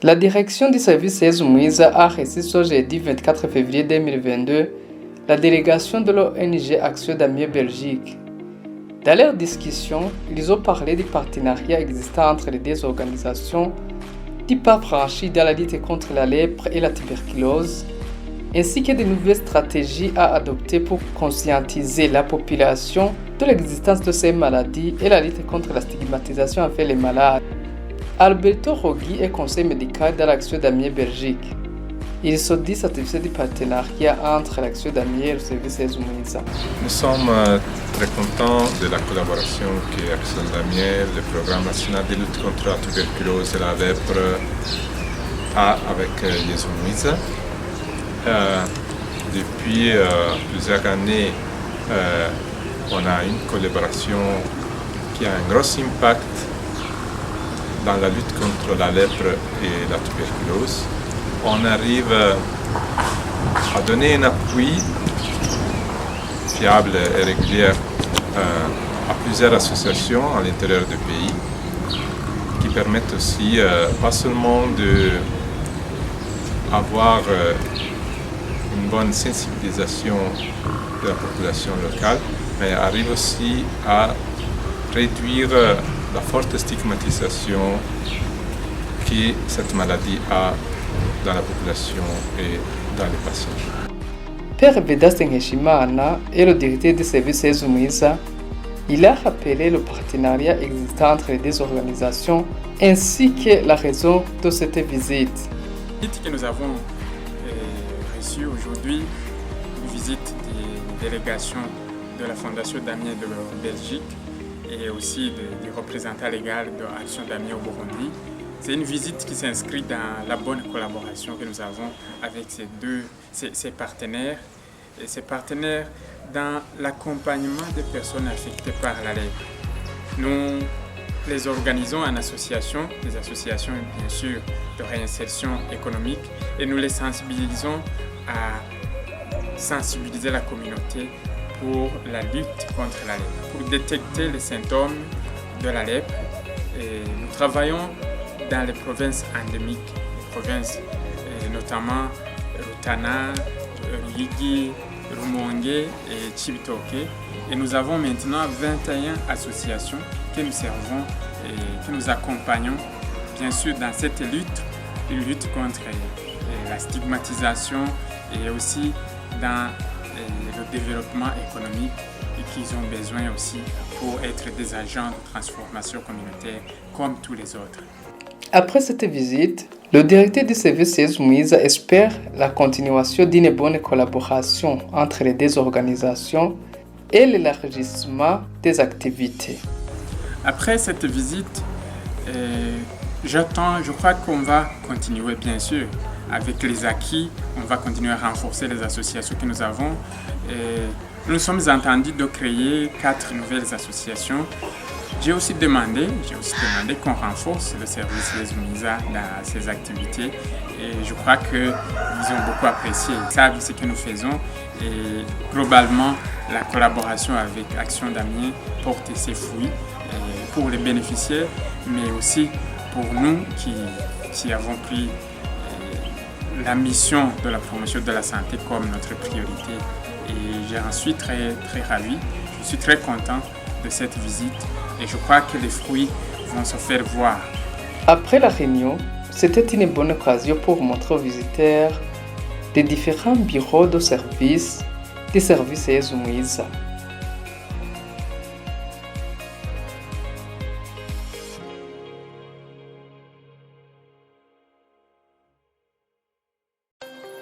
La direction du service Yezu Mwiza a reçu ce jeudi 24 février 2022 la délégation de l'ONG Action d'Amiens Belgique. Dans leur discussion, ils ont parlé du partenariat existant entre les deux organisations, du pas franchi dans la lutte contre la lèpre et la tuberculose, ainsi que de nouvelles stratégies à adopter pour conscientiser la population de l'existence de ces maladies et la lutte contre la stigmatisation envers les malades. Alberto Rogui est conseiller médical dans l'Action d'Amiens Belgique. Il se dit satisfait du partenariat entre l'Action d'Amiens et le service Yezu Mwiza. Nous sommes très contents de la collaboration que Action d'Amiens, le programme national de lutte contre la tuberculose et la lèpre, a avec Yezu Mwiza. Depuis plusieurs années, on a une collaboration qui a un gros impact dans la lutte contre la lèpre et la tuberculose. On arrive à donner un appui fiable et régulier à plusieurs associations à l'intérieur du pays qui permettent aussi pas seulement d'avoir une bonne sensibilisation de la population locale, mais arrive aussi à réduire la forte stigmatisation que cette maladie a dans la population et dans les patients. Père Vedaste Nkeshimana est le directeur du service Yezu Mwiza. Il a rappelé le partenariat existant entre les deux organisations ainsi que la raison de cette visite. Que nous avons reçu aujourd'hui, une visite des délégations de la Fondation d'Amiens de Belgique et aussi du représentant légal de Action d'Amiens au Burundi. C'est une visite qui s'inscrit dans la bonne collaboration que nous avons avec ces partenaires, et ces partenaires dans l'accompagnement des personnes affectées par la lèpre. Nous les organisons en association, des associations bien sûr de réinsertion économique, et nous les sensibilisons à sensibiliser la communauté pour la lutte contre la lèpre, pour détecter les symptômes de la lèpre. Et nous travaillons dans les provinces endémiques, les provinces notamment Rutana, Ruyigi, Rumongue et Cibitoke. Et nous avons maintenant 21 associations que nous servons et que nous accompagnons, bien sûr, dans cette lutte, une lutte contre la stigmatisation et aussi dans le développement économique et qu'ils ont besoin aussi pour être des agents de transformation communautaire comme tous les autres. Après cette visite, le directeur du service Yezu Mwiza espère la continuation d'une bonne collaboration entre les deux organisations et l'élargissement des activités. Après cette visite, je crois qu'on va continuer bien sûr avec les acquis, on va continuer à renforcer les associations que nous avons. Nous sommes entendus de créer 4 nouvelles associations. J'ai aussi demandé qu'on renforce le service Yezu Mwiza dans ses activités et je crois qu'ils ont beaucoup apprécié. Ils savent ce que nous faisons et globalement la collaboration avec Action d'Amiens porte ses fruits pour les bénéficiaires mais aussi pour nous qui avons pris la mission de la promotion de la santé comme notre priorité. Et j'en suis très ravi, je suis très content de cette visite et je crois que les fruits vont se faire voir. Après la réunion, c'était une bonne occasion pour montrer aux visiteurs les différents bureaux de service des services Yezu Mwiza.